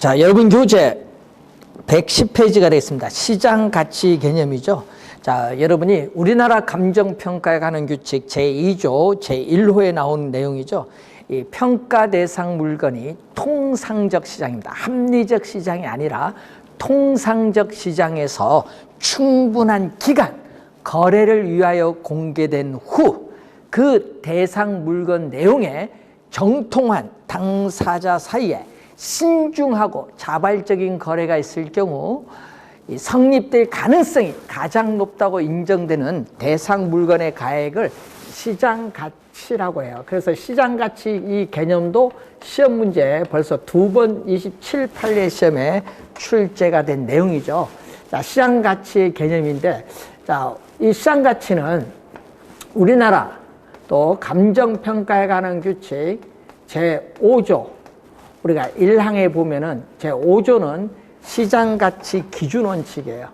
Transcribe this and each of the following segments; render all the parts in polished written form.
자, 여러분 교재 110페이지가 되겠습니다. 시장 가치 개념이죠. 자, 여러분이 우리나라 감정평가에 관한 규칙 제2조 제1호에 나오는 내용이죠. 이 평가 대상 물건이 통상적 시장입니다. 합리적 시장이 아니라 통상적 시장에서 충분한 기간, 거래를 위하여 공개된 후 그 대상 물건 내용에 정통한 당사자 사이에 신중하고 자발적인 거래가 있을 경우 성립될 가능성이 가장 높다고 인정되는 대상 물건의 가액을 시장 가치라고 해요. 그래서 시장 가치 이 개념도 시험 문제에 벌써 2번 27, 8회 시험에 출제가 된 내용이죠. 자, 시장 가치의 개념인데, 자, 이 시장 가치는 우리나라 또 감정평가에 관한 규칙 제5조 우리가 1항에 보면은 제5조는 시장가치 기준원칙이에요.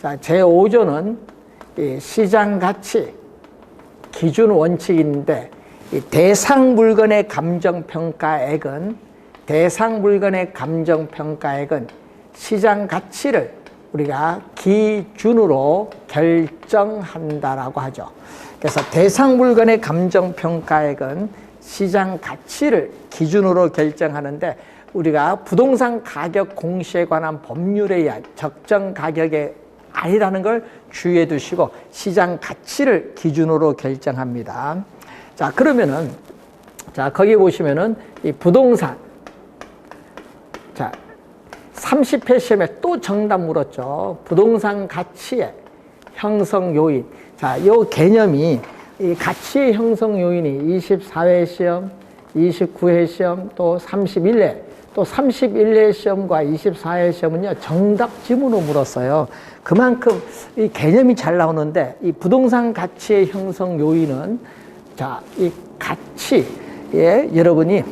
자, 제5조는 이 시장가치 기준원칙인데 이 대상 물건의 감정평가액은 시장가치를 우리가 기준으로 결정한다라고 하죠. 그래서 대상 물건의 감정평가액은 시장 가치를 기준으로 결정하는데 우리가 부동산 가격 공시에 관한 법률에 의한 적정 가격이 아니라는 걸 주의해 두시고 시장 가치를 기준으로 결정합니다. 자, 그러면은 자, 거기 보시면은 이 부동산 자, 30회 시험에 또 정답 물었죠. 부동산 가치의 형성 요인. 자, 이 개념이 이 가치의 형성 요인이 24회 시험, 29회 시험, 또 31회, 또 31회 시험과 24회 시험은요, 정답 지문으로 물었어요. 그만큼 이 개념이 잘 나오는데, 이 부동산 가치의 형성 요인은, 자, 이 가치에 여러분이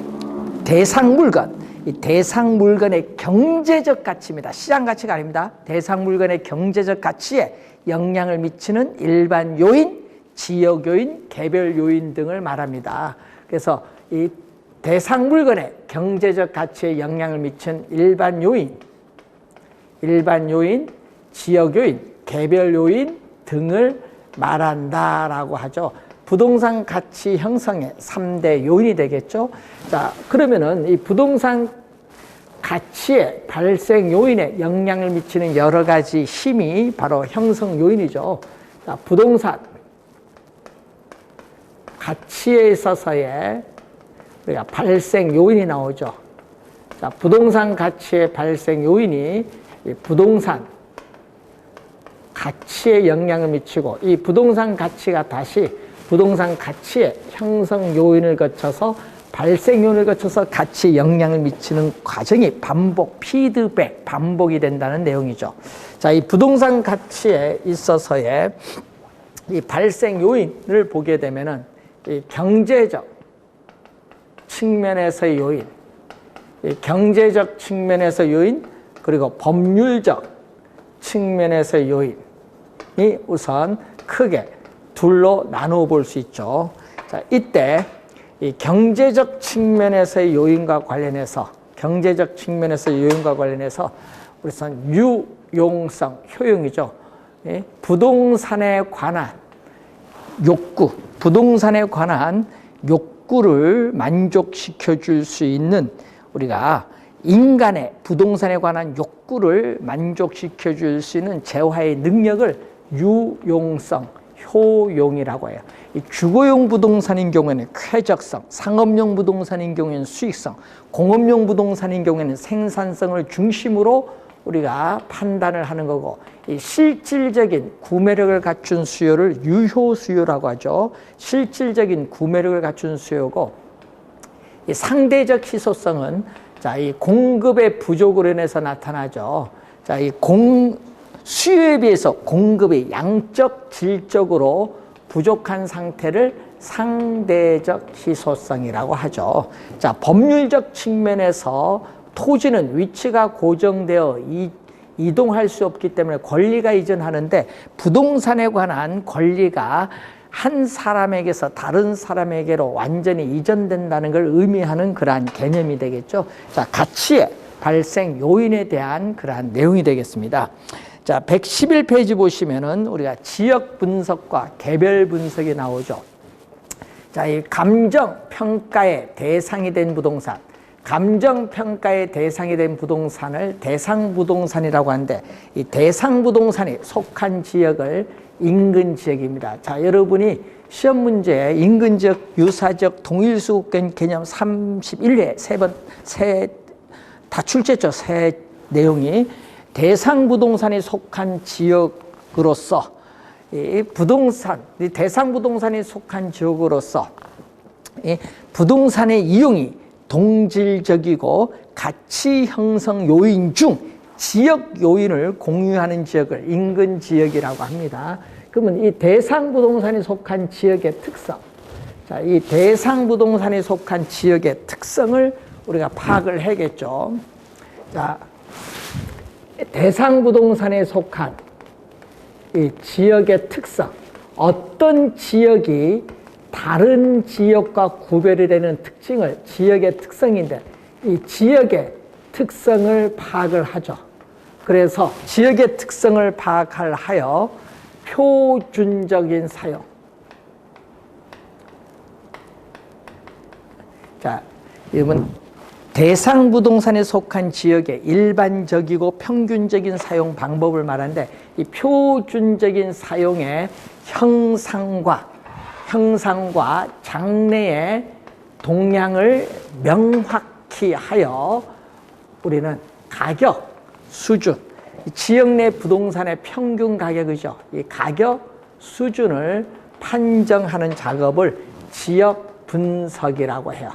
대상 물건, 이 대상 물건의 경제적 가치입니다. 시장 가치가 아닙니다. 대상 물건의 경제적 가치에 영향을 미치는 일반 요인, 지역 요인, 개별 요인 등을 말합니다. 그래서 이 대상 물건의 경제적 가치에 영향을 미친 일반 요인, 지역 요인, 개별 요인 등을 말한다라고 하죠. 부동산 가치 형성의 3대 요인이 되겠죠. 자, 그러면은 이 부동산 가치의 발생 요인에 영향을 미치는 여러 가지 힘이 바로 형성 요인이죠. 자, 부동산 가치에 있어서의 우리가 발생 요인이 나오죠. 자, 부동산 가치의 발생 요인이 이 부동산 가치에 영향을 미치고 이 부동산 가치가 다시 부동산 가치의 형성 요인을 거쳐서 발생 요인을 거쳐서 가치에 영향을 미치는 과정이 반복, 피드백, 반복이 된다는 내용이죠. 자, 이 부동산 가치에 있어서의 이 발생 요인을 보게 되면은 이 경제적 측면에서의 요인, 이 경제적 측면에서의 요인, 그리고 법률적 측면에서의 요인이 우선 크게 둘로 나누어 볼 수 있죠. 자, 이때 이 경제적 측면에서의 요인과 관련해서 우선 유용성, 효용이죠. 예? 부동산에 관한 욕구, 부동산에 관한 욕구를 만족시켜 줄 수 있는 우리가 인간의 부동산에 관한 욕구를 만족시켜 줄 수 있는 재화의 능력을 유용성, 효용이라고 해요. 이 주거용 부동산인 경우에는 쾌적성, 상업용 부동산인 경우에는 수익성, 공업용 부동산인 경우에는 생산성을 중심으로 우리가 판단을 하는 거고, 이 실질적인 구매력을 갖춘 수요를 유효 수요라고 하죠. 실질적인 구매력을 갖춘 수요고, 이 상대적 희소성은 자, 이 공급의 부족으로 인해서 나타나죠. 자, 이 수요에 비해서 공급이 양적, 질적으로 부족한 상태를 상대적 희소성이라고 하죠. 자, 법률적 측면에서 토지는 위치가 고정되어 이동할 수 없기 때문에 권리가 이전하는데 부동산에 관한 권리가 한 사람에게서 다른 사람에게로 완전히 이전된다는 걸 의미하는 그러한 개념이 되겠죠. 자, 가치의 발생 요인에 대한 그러한 내용이 되겠습니다. 자, 111페이지 보시면은 우리가 지역 분석과 개별 분석이 나오죠. 자, 이 감정 평가의 대상이 된 부동산, 감정 평가의 대상이 된 부동산을 대상 부동산이라고 하는데, 이 대상 부동산이 속한 지역을 인근 지역입니다. 자, 여러분이 시험 문제에 인근 지역, 유사 지역, 동일 수급권 개념 31회 다 출제했죠. 세 내용이 대상 부동산이 속한 지역으로서 이 부동산, 이 대상 부동산이 속한 지역으로서 이 부동산의 이용이 동질적이고 가치 형성 요인 중 지역 요인을 공유하는 지역을 인근 지역이라고 합니다. 그러면 이 대상 부동산이 속한 지역의 특성, 자, 이 대상 부동산이 속한 지역의 특성을 우리가 파악을 해야겠죠. 자, 대상 부동산에 속한 이 지역의 특성, 어떤 지역이 다른 지역과 구별이 되는 특징을 지역의 특성인데, 이 지역의 특성을 파악을 하죠. 그래서 지역의 특성을 파악을 하여 표준적인 사용. 자, 여러분, 대상 부동산에 속한 지역의 일반적이고 평균적인 사용 방법을 말하는데, 이 표준적인 사용의 형상과 장래의 동향을 명확히 하여 우리는 가격, 수준, 지역 내 부동산의 평균 가격이죠. 이 가격 수준을 판정하는 작업을 지역 분석이라고 해요.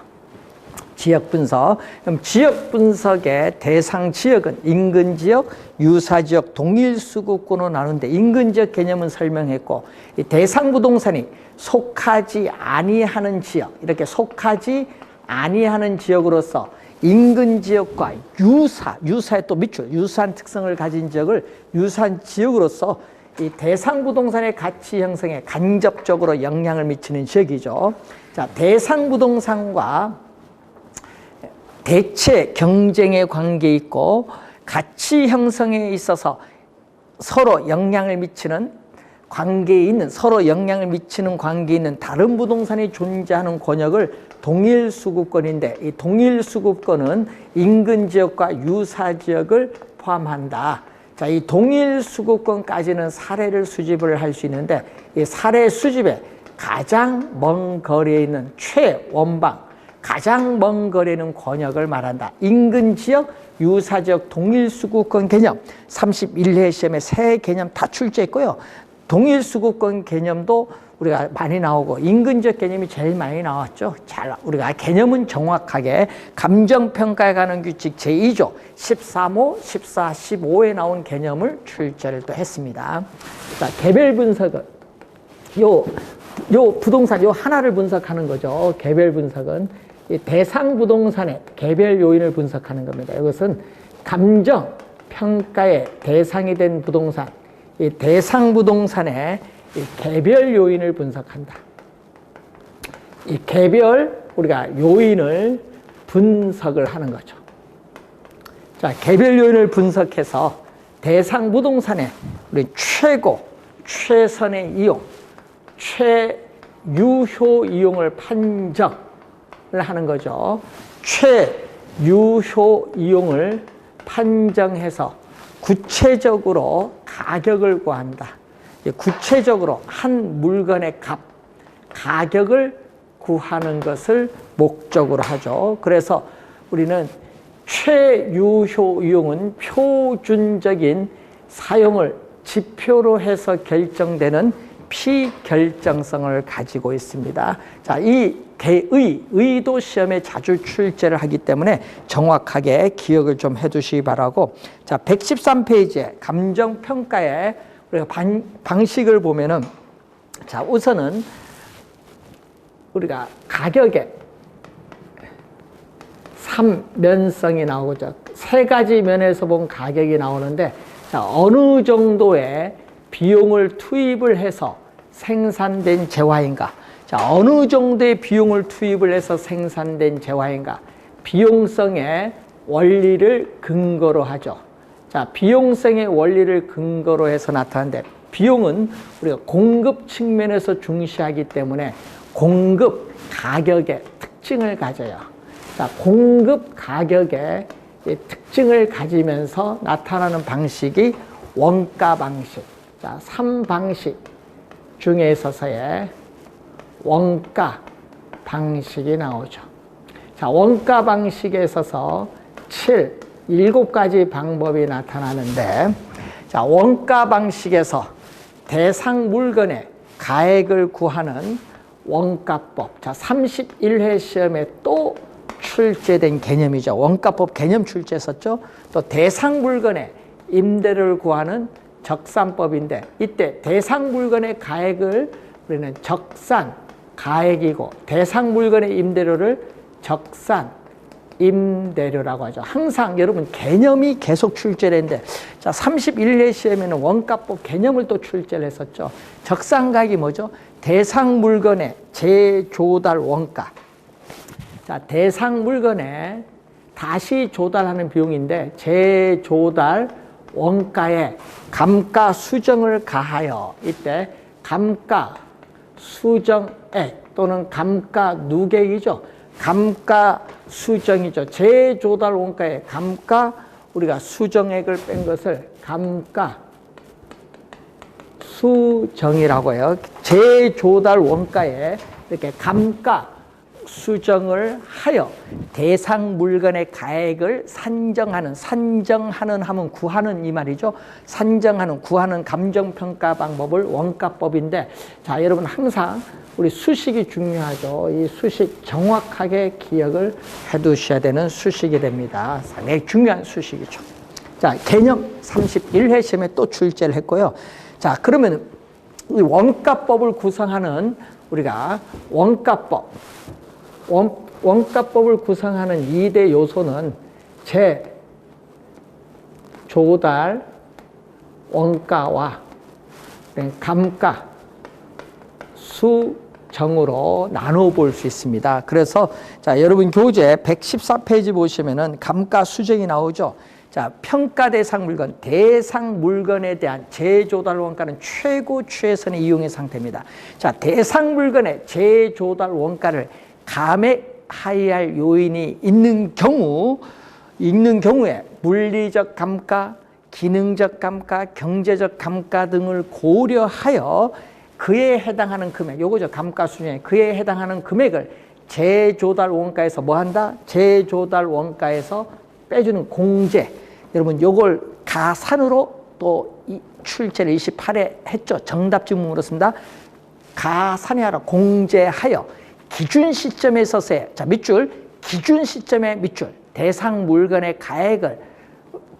지역 분석. 그럼 지역 분석의 대상 지역은 인근 지역, 유사 지역, 동일 수급권으로 나누는데, 인근 지역 개념은 설명했고, 이 대상 부동산이 속하지 아니하는 지역, 이렇게 속하지 아니하는 지역으로서 인근 지역과 유사에 또 밑줄, 유사한 특성을 가진 지역을 유사한 지역으로서 이 대상 부동산의 가치 형성에 간접적으로 영향을 미치는 지역이죠. 자, 대상 부동산과 대체 경쟁의 관계 있고 가치 형성에 있어서 서로 영향을 미치는 관계에 있는, 서로 영향을 미치는 관계에 있는 다른 부동산이 존재하는 권역을 동일 수급권인데, 이 동일 수급권은 인근 지역과 유사 지역을 포함한다. 자, 이 동일 수급권까지는 사례를 수집을 할 수 있는데, 이 사례 수집에 가장 먼 거리에 있는 최원방, 가장 먼 거리는 권역을 말한다. 인근 지역, 유사 지역, 동일 수급권 개념 31회 시험에 세 개념 다 출제했고요. 동일 수급권 개념도 우리가 많이 나오고 인근 지역 개념이 제일 많이 나왔죠. 우리가 개념은 정확하게 감정평가에 관한 규칙 제2조 13호, 14, 15에 나온 개념을 출제를 또 했습니다. 자, 개별 분석은 요 부동산 요 하나를 분석하는 거죠. 개별 분석은 이 대상 부동산의 개별 요인을 분석하는 겁니다. 이것은 감정 평가의 대상이 된 부동산, 이 대상 부동산의 이 개별 요인을 분석한다. 이 개별 우리가 요인을 분석을 하는 거죠. 자, 개별 요인을 분석해서 대상 부동산의 우리 최선의 이용, 최유효 이용을 판정을 하는 거죠. 최유효 이용을 판정해서 구체적으로 가격을 구한다. 구체적으로 한 물건의 가격을 구하는 것을 목적으로 하죠. 그래서 우리는 최유효 이용은 표준적인 사용을 지표로 해서 결정되는 피결정성을 가지고 있습니다. 자, 이 의도 시험에 자주 출제를 하기 때문에 정확하게 기억을 좀 해두시기 바라고. 자, 113페이지에 감정평가의 우리가 방식을 보면은, 자, 우선은 우리가 가격의 3면성이 나오죠. 세 가지 면에서 본 가격이 나오는데, 자, 어느 정도의 비용을 투입을 해서 생산된 재화인가? 자, 어느 정도의 비용을 투입을 해서 생산된 재화인가? 비용성의 원리를 근거로 하죠. 자, 비용성의 원리를 근거로 해서 나타나는데, 비용은 우리가 공급 측면에서 중시하기 때문에 공급 가격의 특징을 가져요. 자, 공급 가격의 특징을 가지면서 나타나는 방식이 원가 방식. 자, 3방식 중에 있어서의 원가 방식이 나오죠. 자, 원가 방식에 있어서 7가지 방법이 나타나는데, 자, 원가 방식에서 대상 물건의 가액을 구하는 원가법. 자, 31회 시험에 또 출제된 개념이죠. 원가법 개념 출제했었죠. 또 대상 물건의 임대료를 구하는 적산법인데, 이때 대상 물건의 가액을 우리는 적산 가액이고 대상 물건의 임대료를 적산 임대료라고 하죠. 항상 여러분 개념이 계속 출제를 했는데, 자, 31회 시험에는 원가법 개념을 또 출제를 했었죠. 적산가액이 뭐죠? 대상 물건의 재조달 원가. 자, 대상 물건에 다시 조달하는 비용인데, 재조달 원가에 감가 수정을 가하여, 이때 감가 수정액 또는 감가 누계이죠. 감가 수정이죠. 재조달 원가에 감가, 우리가 수정액을 뺀 것을 감가 수정이라고 해요. 재조달 원가에 이렇게 감가 수정을 하여 대상 물건의 가액을 산정하는 하면 구하는 이 말이죠. 산정하는, 구하는 감정평가 방법을 원가법인데, 자, 여러분 항상 우리 수식이 중요하죠. 이 수식 정확하게 기억을 해 두셔야 되는 수식이 됩니다. 상당히 중요한 수식이죠. 자, 개념 31회 시험에 또 출제를 했고요. 자, 그러면 이 원가법을 구성하는 우리가 원가법을 구성하는 2대 요소는 재조달 원가와 감가 수정으로 나눠 볼 수 있습니다. 그래서 자, 여러분 교재 114페이지 보시면은 감가 수정이 나오죠. 자, 평가 대상 물건에 대한 재조달 원가는 최고의 이용의 상태입니다. 자, 대상 물건의 재조달 원가를 감액하여야 할 요인이 있는 경우에 물리적 감가, 기능적 감가, 경제적 감가 등을 고려하여 그에 해당하는 금액, 요거죠. 감가 수준에 그에 해당하는 금액을 재조달 원가에서 뭐 한다? 재조달 원가에서 빼주는 공제. 여러분 요걸 가산으로 또 출제를 28회 했죠. 정답 지문으로 씁니다. 가산하여 공제하여 기준 시점에 있어서의, 자, 밑줄, 기준 시점의 밑줄, 대상 물건의 가액을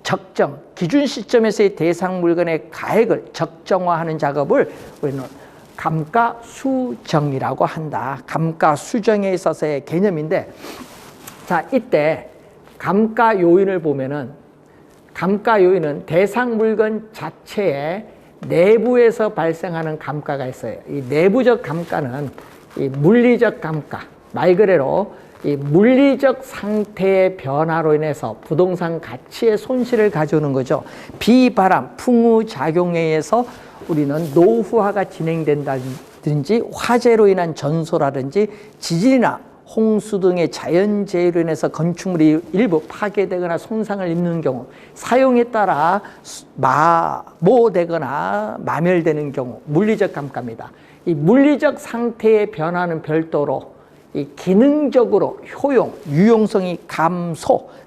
적정, 기준 시점에서의 대상 물건의 가액을 적정화하는 작업을 우리는 감가 수정이라고 한다. 감가 수정에 있어서의 개념인데, 자, 이때 감가 요인을 보면은, 감가 요인은 대상 물건 자체의 내부에서 발생하는 감가가 있어요. 이 내부적 감가는 이 물리적 감가, 말 그대로 이 물리적 상태의 변화로 인해서 부동산 가치의 손실을 가져오는 거죠. 비바람, 풍우 작용에 의해서 우리는 노후화가 진행된다든지 화재로 인한 전소라든지 지진이나 홍수 등의 자연재해로 인해서 건축물이 일부 파괴되거나 손상을 입는 경우, 사용에 따라 마모되거나 마멸되는 경우, 물리적 감가입니다. 이 물리적 상태의 변화는 별도로 이 기능적으로 효용, 유용성이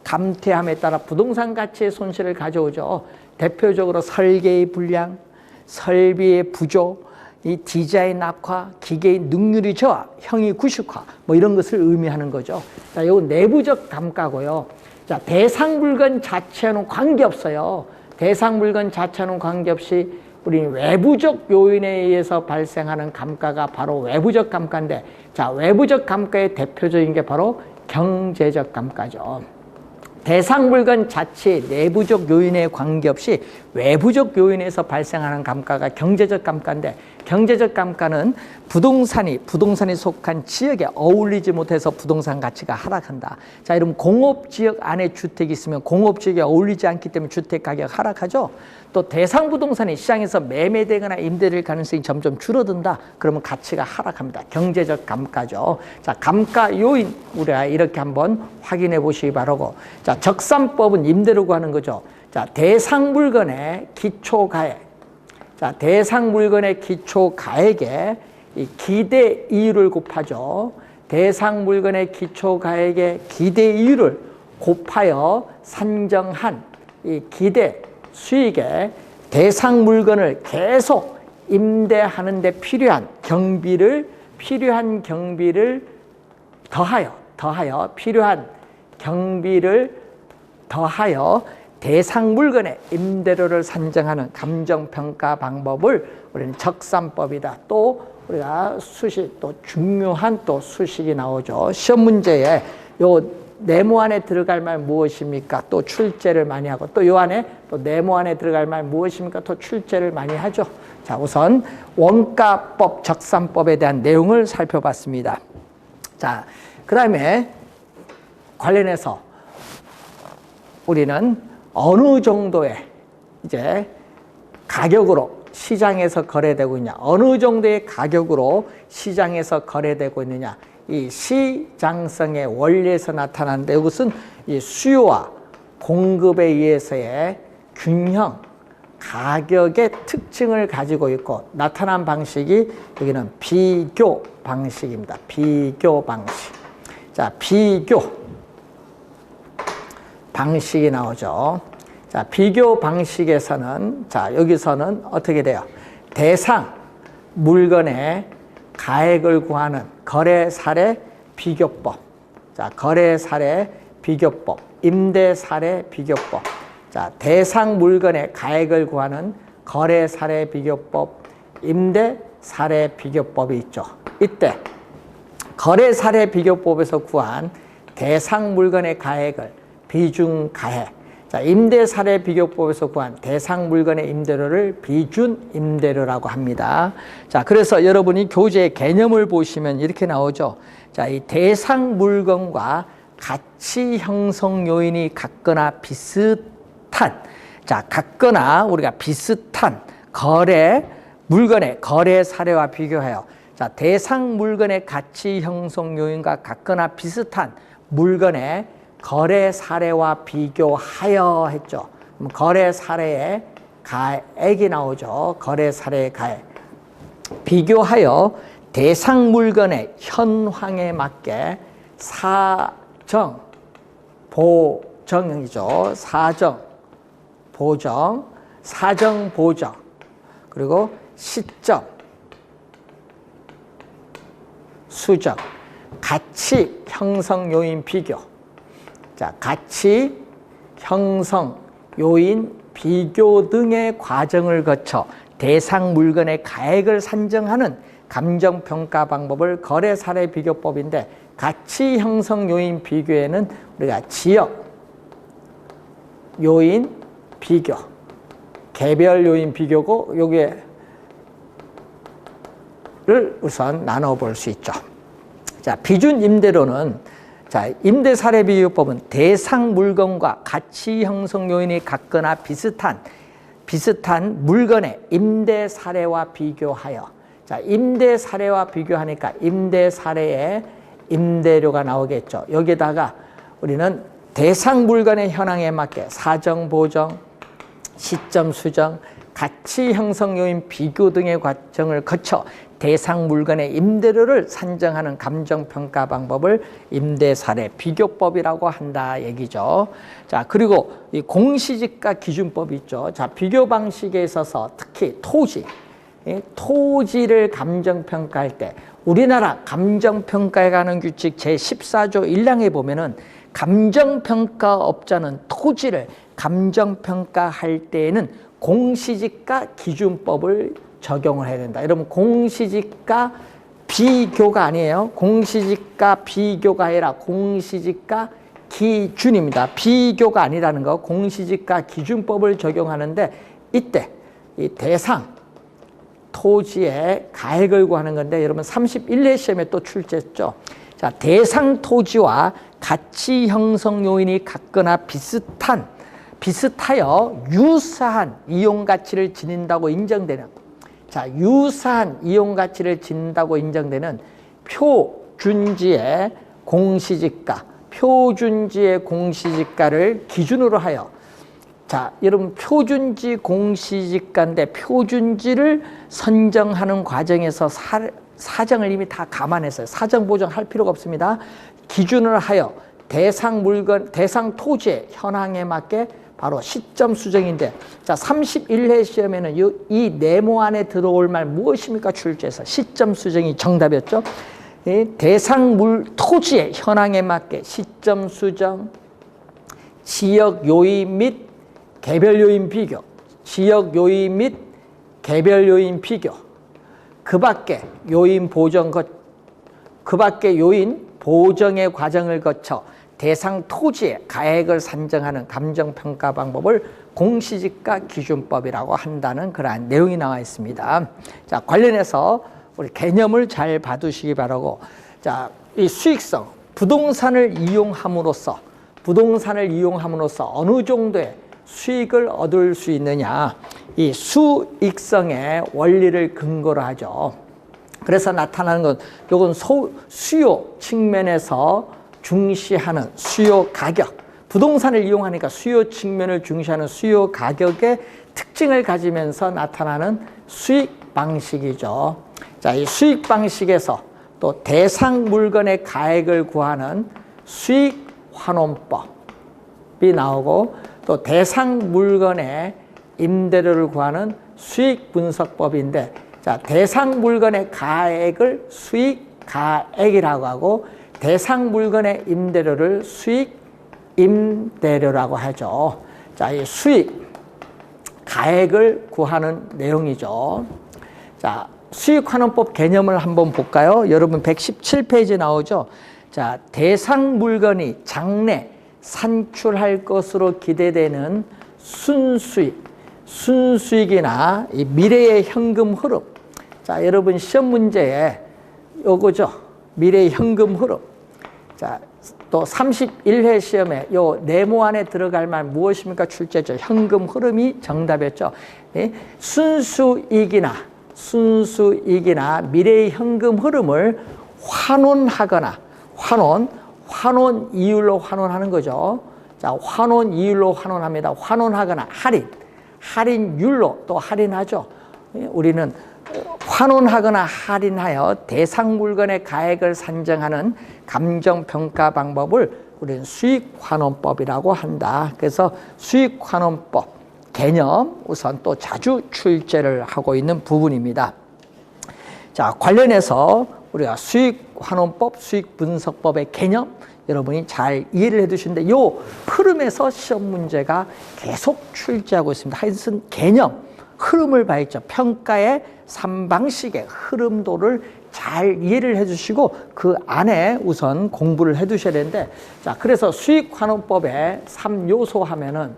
감퇴함에 따라 부동산 가치의 손실을 가져오죠. 대표적으로 설계의 불량, 설비의 부족, 이 디자인 악화, 기계의 능률이 저하, 형이 구식화, 뭐 이런 것을 의미하는 거죠. 자, 이거 내부적 감가고요. 자, 대상 물건 자체와는 관계없어요. 대상 물건 자체와는 관계없이 우리는 외부적 요인에 의해서 발생하는 감가가 바로 외부적 감가인데, 자, 외부적 감가의 대표적인 게 바로 경제적 감가죠. 대상 물건 자체의 내부적 요인에 관계없이 외부적 요인에서 발생하는 감가가 경제적 감가인데, 경제적 감가는 부동산이 속한 지역에 어울리지 못해서 부동산 가치가 하락한다. 자, 여러분 공업지역 안에 주택이 있으면 공업지역에 어울리지 않기 때문에 주택 가격 하락하죠. 또 대상 부동산이 시장에서 매매되거나 임대될 가능성이 점점 줄어든다. 그러면 가치가 하락합니다. 경제적 감가죠. 자, 감가 요인 우리가 이렇게 한번 확인해 보시기 바라고. 자, 적산법은 임대료 구하는 거죠. 자, 대상 물건의 기초 가액. 자, 대상 물건의 기초 가액에 이 기대 이율을 곱하죠. 대상 물건의 기초 가액의 기대 이율을 곱하여 산정한 이 기대 수익에 대상 물건을 계속 임대하는 데 필요한 경비를 더하여 대상 물건의 임대료를 산정하는 감정평가 방법을 우리는 적산법이다. 또 우리가 수식, 또 중요한 또 수식이 나오죠. 시험 문제에 요 네모 안에 들어갈 말 무엇입니까? 또 출제를 많이 하고, 또 요 안에 또 네모 안에 들어갈 말 무엇입니까? 또 출제를 많이 하죠. 자, 우선 원가법, 적산법에 대한 내용을 살펴봤습니다. 자, 그 다음에 관련해서 우리는 어느 정도의 이제 가격으로 시장에서 거래되고 있냐, 어느 정도의 가격으로 시장에서 거래되고 있느냐, 이 시장성의 원리에서 나타나는데, 이것은 이 수요와 공급에 의해서의 균형, 가격의 특징을 가지고 있고, 나타난 방식이 여기는 비교 방식입니다. 비교 방식. 자, 비교 방식이 나오죠. 자, 비교 방식에서는, 자, 여기서는 어떻게 돼요? 대상 물건의 가액을 구하는 거래 사례 비교법. 자, 거래 사례 비교법, 임대 사례 비교법. 자, 대상 물건의 가액을 구하는 거래 사례 비교법, 임대 사례 비교법이 있죠. 이때 거래 사례 비교법에서 구한 대상 물건의 가액을 비중 가액, 자, 임대 사례 비교법에서 구한 대상 물건의 임대료를 비준 임대료라고 합니다. 자, 그래서 여러분이 교재의 개념을 보시면 이렇게 나오죠. 자, 이 대상 물건과 가치 형성 요인이 같거나 비슷한, 자, 같거나 우리가 비슷한 물건의 거래 사례와 비교해요. 자, 대상 물건의 가치 형성 요인과 같거나 비슷한 물건의 거래 사례와 비교하여 했죠. 거래 사례의 가액이 나오죠. 거래 사례의 가액. 비교하여 대상 물건의 현황에 맞게 사정, 보정이죠. 사정, 보정, 그리고 시점, 수정, 가치 형성 요인 비교. 자, 가치 형성 요인 비교 등의 과정을 거쳐 대상 물건의 가액을 산정하는 감정평가 방법을 거래 사례 비교법인데, 가치 형성 요인 비교에는 우리가 지역 요인 비교, 개별 요인 비교고, 여기를 우선 나눠볼 수 있죠. 자, 비준 임대료는, 자, 임대 사례 비교법은 대상 물건과 가치 형성 요인이 같거나 비슷한 물건의 임대 사례와 비교하여, 자, 임대 사례와 비교하니까 임대 사례의 임대료가 나오겠죠. 여기에다가 우리는 대상 물건의 현황에 맞게 사정, 보정, 시점, 수정, 가치 형성 요인 비교 등의 과정을 거쳐 대상 물건의 임대료를 산정하는 감정평가 방법을 임대 사례 비교법이라고 한다 얘기죠. 자, 그리고 이 공시지가 기준법이 있죠. 자, 비교 방식에 있어서 특히 토지를 감정평가할 때, 우리나라 감정평가에 관한 규칙 제14조 1항에 보면은 감정평가업자는 토지를 감정평가할 때에는 공시지가 기준법을 적용을 해야 된다. 여러분, 공시지가 비교가 아니에요. 공시지가 비교가 아니라 공시지가 기준입니다. 비교가 아니라는 거, 공시지가 기준법을 적용하는데 이때 이 대상 토지의 가액을 구하는 건데 여러분 31회 시험에 또 출제했죠. 자, 대상 토지와 가치 형성 요인이 같거나 비슷하여 유사한 이용 가치를 지닌다고 인정되는, 자, 유사한 이용 가치를 지닌다고 인정되는 표준지의 공시지가를 기준으로 하여, 자, 여러분 표준지 공시지가인데 표준지를 선정하는 과정에서 사정을 이미 다 감안했어요. 사정 보정할 필요가 없습니다. 기준을 하여 대상 토지의 현황에 맞게 바로 시점 수정인데, 자, 31회 시험에는 이 네모 안에 들어올 말 무엇입니까? 출제해서 시점 수정이 정답이었죠. 대상 토지의 현황에 맞게 시점 수정, 지역 요인 및 개별 요인 비교, 지역 요인 및 개별 요인 비교, 그 밖에 요인 보정의 과정을 거쳐 대상 토지의 가액을 산정하는 감정평가 방법을 공시지가 기준법이라고 한다는 그러한 내용이 나와 있습니다. 자, 관련해서 우리 개념을 잘 봐두시기 바라고, 자, 이 수익성, 부동산을 이용함으로써 어느 정도의 수익을 얻을 수 있느냐, 이 수익성의 원리를 근거로 하죠. 그래서 나타나는 건 요건 수요 측면에서 중시하는 수요 가격, 부동산을 이용하니까 수요 측면을 중시하는 수요 가격의 특징을 가지면서 나타나는 수익 방식이죠. 자, 이 수익 방식에서 또 대상 물건의 가액을 구하는 수익 환원법이 나오고, 또 대상 물건의 임대료를 구하는 수익 분석법인데, 자, 대상 물건의 가액을 수익 가액이라고 하고 대상 물건의 임대료를 수익 임대료라고 하죠. 자, 이 수익 가액을 구하는 내용이죠. 자, 수익환원법 개념을 한번 볼까요? 여러분 117페이지 나오죠. 자, 대상 물건이 장래 산출할 것으로 기대되는 순수익이나 이 미래의 현금 흐름. 자, 여러분 시험 문제에 요거죠. 미래의 현금 흐름. 자, 또 31회 시험에 요 네모 안에 들어갈 말 무엇입니까? 출제죠. 현금 흐름이 정답이었죠. 예? 순수익이나 미래의 현금 흐름을 환원하거나 환원 이율로 환원하는 거죠. 자, 환원 이율로 환원합니다. 환원하거나 할인율로 또 할인하죠. 우리는 환원하거나 할인하여 대상 물건의 가액을 산정하는 감정평가 방법을 우리는 수익환원법이라고 한다. 그래서 수익환원법 개념 우선 또 자주 출제를 하고 있는 부분입니다. 자, 관련해서 우리가 수익환원법, 수익분석법의 개념 여러분이 잘 이해를 해두시는데 이 흐름에서 시험 문제가 계속 출제하고 있습니다. 하여튼 개념, 흐름을 봐야죠. 평가의 3방식의 흐름도를 잘 이해를 해주시고 그 안에 우선 공부를 해두셔야 되는데, 자, 그래서 수익환원법의 3요소 하면은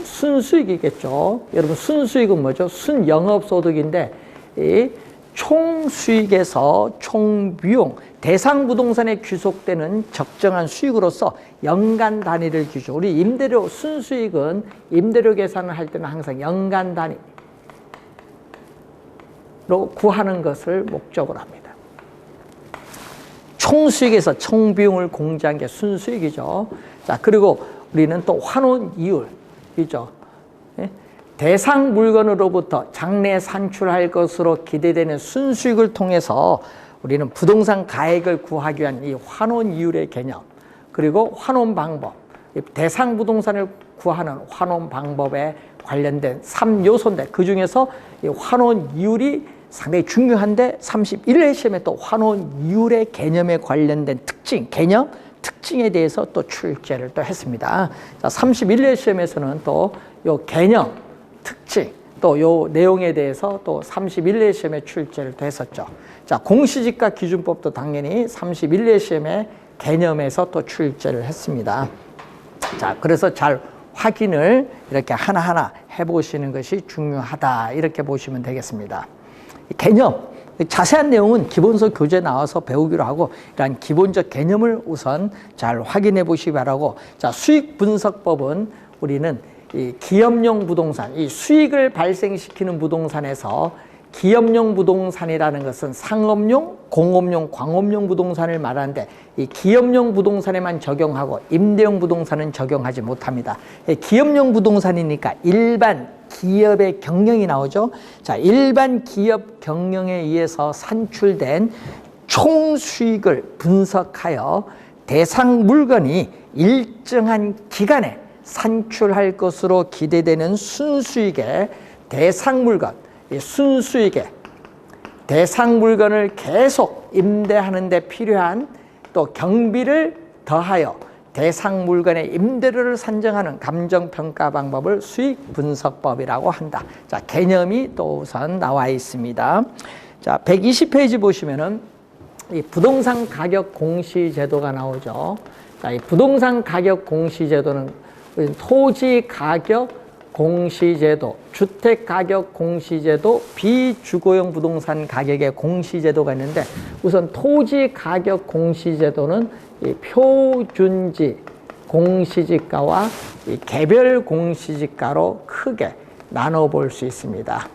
순수익이겠죠. 여러분 순수익은 뭐죠? 순영업소득인데 이 총수익에서 총비용, 대상 부동산에 귀속되는 적정한 수익으로서 연간 단위를 기준. 우리 임대료 순수익은 임대료 계산을 할 때는 항상 연간 단위로 구하는 것을 목적으로 합니다. 총수익에서 총비용을 공제한 게 순수익이죠. 자, 그리고 우리는 또 환원 이율이죠. 대상 물건으로부터 장래 산출할 것으로 기대되는 순수익을 통해서 우리는 부동산 가액을 구하기 위한 이 환원 이율의 개념, 그리고 환원 방법, 대상 부동산을 구하는 환원 방법에 관련된 3요소인데 그 중에서 이 환원 이율이 상당히 중요한데 31회 시험에 또 환원 이율의 개념에 관련된 특징에 대해서 또 출제를 또 했습니다. 자, 31회 시험에서는 또 요 개념, 특징, 또 요 내용에 대해서 또 31회 시험에 출제를 또 했었죠. 자, 공시지가 기준법도 당연히 31회 시험에 개념에서 또 출제를 했습니다. 자, 그래서 잘 확인을 이렇게 하나하나 해보시는 것이 중요하다. 이렇게 보시면 되겠습니다. 개념, 자세한 내용은 기본서 교재 나와서 배우기로 하고 이러한 기본적 개념을 우선 잘 확인해 보시기 바라고, 자, 수익 분석법은 우리는 이 기업용 부동산, 이 수익을 발생시키는 부동산에서 기업용 부동산이라는 것은 상업용, 공업용, 광업용 부동산을 말하는데 이 기업용 부동산에만 적용하고 임대용 부동산은 적용하지 못합니다. 기업용 부동산이니까 일반 기업의 경영이 나오죠. 자, 일반 기업 경영에 의해서 산출된 총 수익을 분석하여 대상 물건이 일정한 기간에 산출할 것으로 기대되는 순수익의 대상 물건, 이 순수익의 대상 물건을 계속 임대하는 데 필요한 또 경비를 더하여 대상 물건의 임대료를 산정하는 감정평가 방법을 수익 분석법이라고 한다. 자, 개념이 또 우선 나와 있습니다. 자, 120페이지 보시면은 이 부동산 가격 공시 제도가 나오죠. 자, 이 부동산 가격 공시 제도는 토지 가격 공시제도, 주택가격 공시제도, 비주거용 부동산 가격의 공시제도가 있는데 우선 토지가격 공시제도는 이 표준지 공시지가와 이 개별 공시지가로 크게 나눠볼 수 있습니다.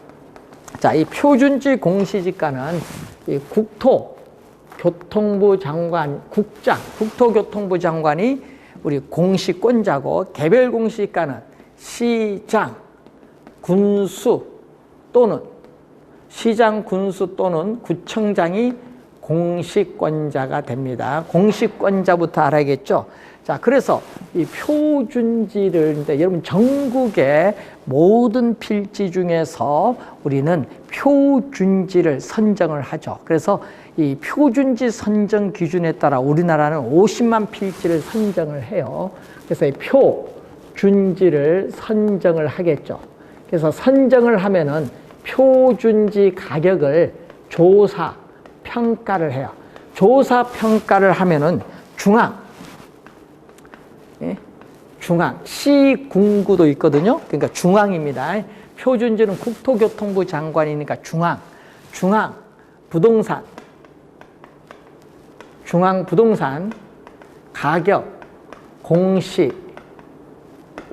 자, 이 표준지 공시지가는 이 국토교통부 장관, 국토교통부 장관이 우리 공시권자고, 개별 공시지가는 시장, 군수 또는 구청장이 공시권자가 됩니다. 공시권자부터 알아야겠죠. 자, 그래서 이 표준지를, 여러분 전국의 모든 필지 중에서 우리는 표준지를 선정을 하죠. 그래서 이 표준지 선정 기준에 따라 우리나라는 50만 필지를 선정을 해요. 그래서 이 표준지를 선정을 하겠죠. 그래서 선정을 하면은 표준지 가격을 조사 평가를 해요. 조사 평가를 하면은 중앙, 시군구도 있거든요. 그러니까 중앙입니다. 표준지는 국토교통부 장관이니까 중앙 부동산 가격 공시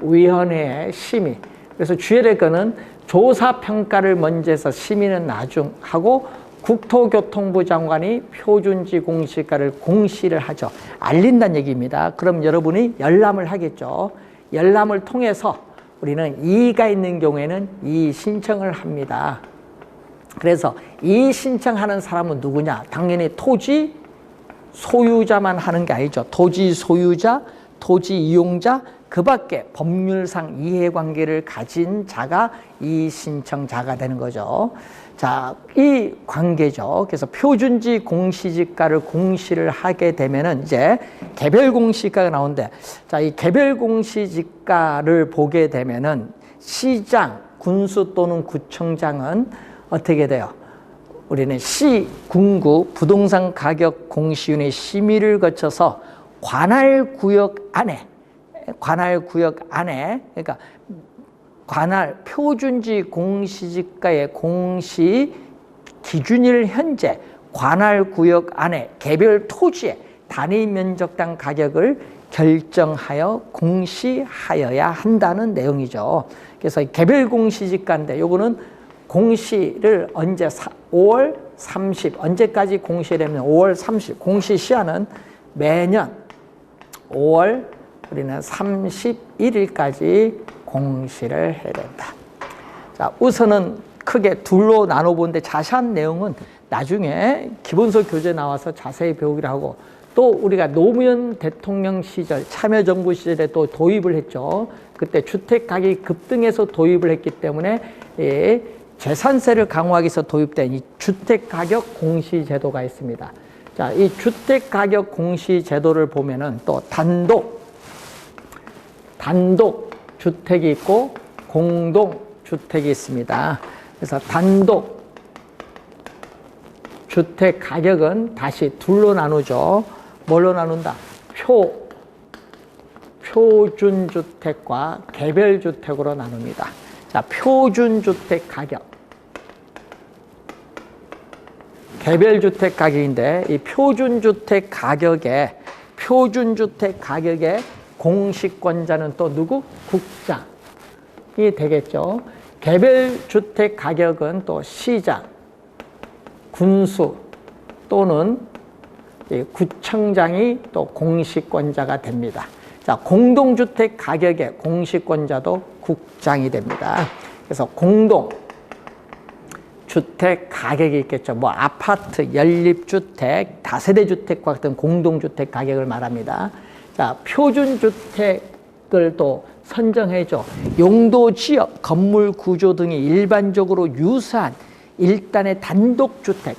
위원회의 심의. 그래서 주의해야 될 거는 조사 평가를 먼저 해서 심의는 나중 하고, 국토교통부 장관이 표준지 공시가를 공시를 하죠. 알린다는 얘기입니다. 그럼 여러분이 열람을 하겠죠. 열람을 통해서 우리는 이의가 있는 경우에는 이의 신청을 합니다. 그래서 이의 신청하는 사람은 누구냐? 당연히 토지 소유자만 하는 게 아니죠. 토지 소유자, 토지 이용자, 그 밖에 법률상 이해관계를 가진 자가 이의 신청자가 되는 거죠. 자, 이 관계죠. 그래서 표준지 공시지가를 공시를 하게 되면은 이제 개별 공시지가가 나오는데, 자, 이 개별 공시지가를 보게 되면은 시장, 군수 또는 구청장은 어떻게 돼요? 우리는 시군구 부동산 가격 공시위원회 심의를 거쳐서 관할 구역 안에, 그러니까 관할 표준지 공시지가의 공시 기준일 현재 관할 구역 안에 개별 토지의 단위 면적당 가격을 결정하여 공시하여야 한다는 내용이죠. 그래서 개별 공시지가인데 요거는 공시를 언제 5월 30 언제까지 공시되면 5월 30 공시 시한은 매년 5월 우리는 31일까지 공시를 해야 된다. 자, 우선은 크게 둘로 나눠보는데 자세한 내용은 나중에 기본서 교재 나와서 자세히 배우기로 하고, 또 우리가 노무현 대통령 시절 참여정부 시절에 또 도입을 했죠. 그때 주택가격이 급등해서 도입을 했기 때문에 재산세를 강화하기 위해서 도입된 이 주택가격 공시제도가 있습니다. 자, 이 주택가격 공시제도를 보면은 또 단독 주택이 있고 공동 주택이 있습니다. 그래서 단독 주택 가격은 다시 둘로 나누죠. 뭘로 나눈다? 표준주택과 개별주택으로 나눕니다. 자, 표준주택 가격. 개별주택 가격인데 이 표준주택 가격의 공시권자는 또 누구? 국장이 되겠죠. 개별주택 가격은 또 시장, 군수 또는 구청장이 또 공시권자가 됩니다. 자, 공동주택 가격의 공시권자도 국장이 됩니다. 그래서 공동주택 가격이 있겠죠. 뭐 아파트, 연립주택, 다세대주택과 같은 공동주택 가격을 말합니다. 자, 표준주택을 또 선정해줘. 용도, 지역, 건물 구조 등이 일반적으로 유사한 일단의 단독주택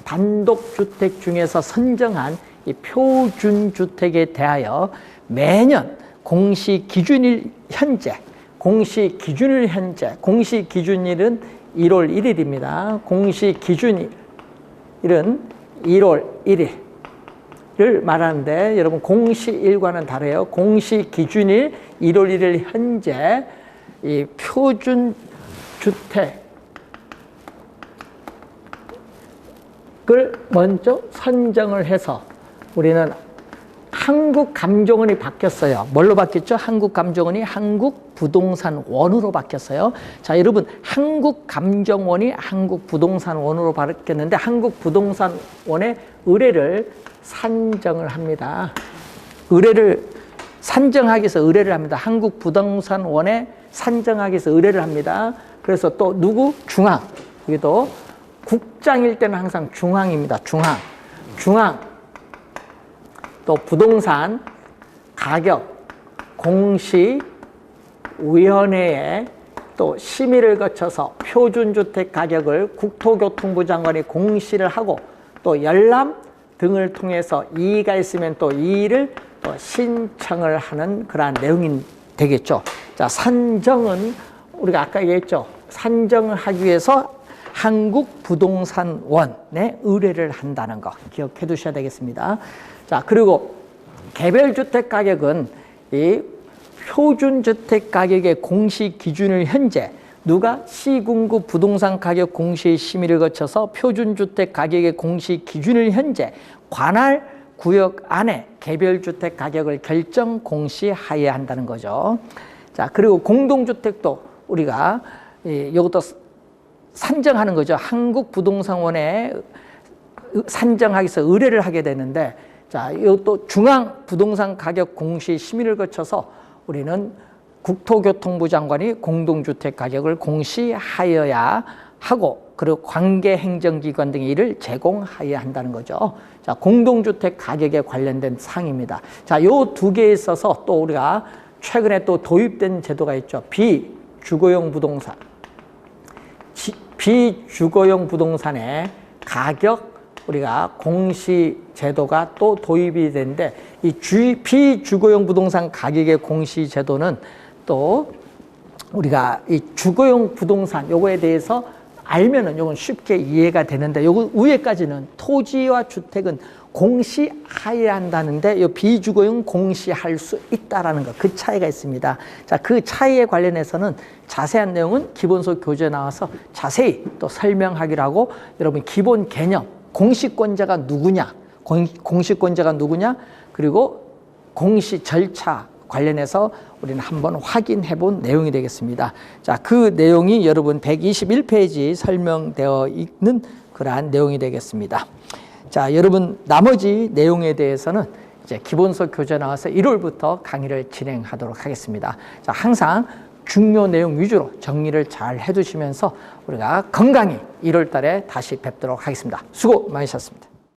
중에서 선정한 이 표준주택에 대하여 매년 공시기준일 현재, 공시기준일은 1월 1일입니다. 공시기준일은 1월 1일을 말하는데 여러분 공시일과는 다르요. 공시기준일 1월 1일 현재 이 표준주택을 먼저 선정을 해서 우리는 한국감정원이 바뀌었어요. 뭘로 바뀌었죠? 한국감정원이 한국부동산원으로 바뀌었어요. 자, 여러분 한국감정원이 한국부동산원으로 바뀌었는데 한국부동산원의 의뢰를 산정을 합니다. 의뢰를 산정하기 위해서 의뢰를 합니다. 한국부동산원에 산정하기 위해서 의뢰를 합니다. 그래서 또 누구? 중앙. 여기도 국장일 때는 항상 중앙입니다. 중앙. 또 부동산 가격 공시위원회에 또 심의를 거쳐서 표준주택 가격을 국토교통부 장관이 공시를 하고 또 열람 등을 통해서 이의가 있으면 또 이의를 또 신청을 하는 그러한 내용이 되겠죠. 자, 산정은 우리가 아까 얘기했죠. 산정을 하기 위해서 한국부동산원에 의뢰를 한다는 거 기억해 두셔야 되겠습니다. 자, 그리고 개별주택 가격은 이 표준주택 가격의 공시 기준을 현재 누가 시군구 부동산 가격 공시의 심의를 거쳐서 표준주택 가격의 공시 기준을 현재 관할 구역 안에 개별주택 가격을 결정 공시하여야 한다는 거죠. 자, 그리고 공동주택도 우리가 이것도 산정하는 거죠. 한국부동산원에 산정하기 위해서 의뢰를 하게 되는데 자, 이것도 중앙부동산 가격 공시 심의를 거쳐서 우리는 국토교통부 장관이 공동주택 가격을 공시하여야 하고 그리고 관계행정기관 등의 이를 제공하여야 한다는 거죠. 자, 공동주택 가격에 관련된 사항입니다. 자, 요 두 개에 있어서 또 우리가 최근에 또 도입된 제도가 있죠. 비주거용 부동산. 비주거용 부동산의 가격 우리가 공시 제도가 또 도입이 되는데 이 비주거용 부동산 가격의 공시 제도는 또 우리가 이 주거용 부동산 요거에 대해서 알면은 요건 쉽게 이해가 되는데 요거 위에까지는 토지와 주택은 공시하여야 한다는데 요 비주거용 공시할 수 있다라는 거 그 차이가 있습니다. 자, 그 차이에 관련해서는 자세한 내용은 기본소 교재에 나와서 자세히 또 설명하기로 하고 여러분 기본 개념 공시권자가 누구냐, 그리고 공시 절차 관련해서 우리는 한번 확인해 본 내용이 되겠습니다. 자, 그 내용이 여러분 121페이지 설명되어 있는 그러한 내용이 되겠습니다. 자, 여러분 나머지 내용에 대해서는 이제 기본서 교재 나와서 1월부터 강의를 진행하도록 하겠습니다. 자, 항상 중요 내용 위주로 정리를 잘 해두시면서 우리가 건강히 1월 달에 다시 뵙도록 하겠습니다. 수고 많으셨습니다.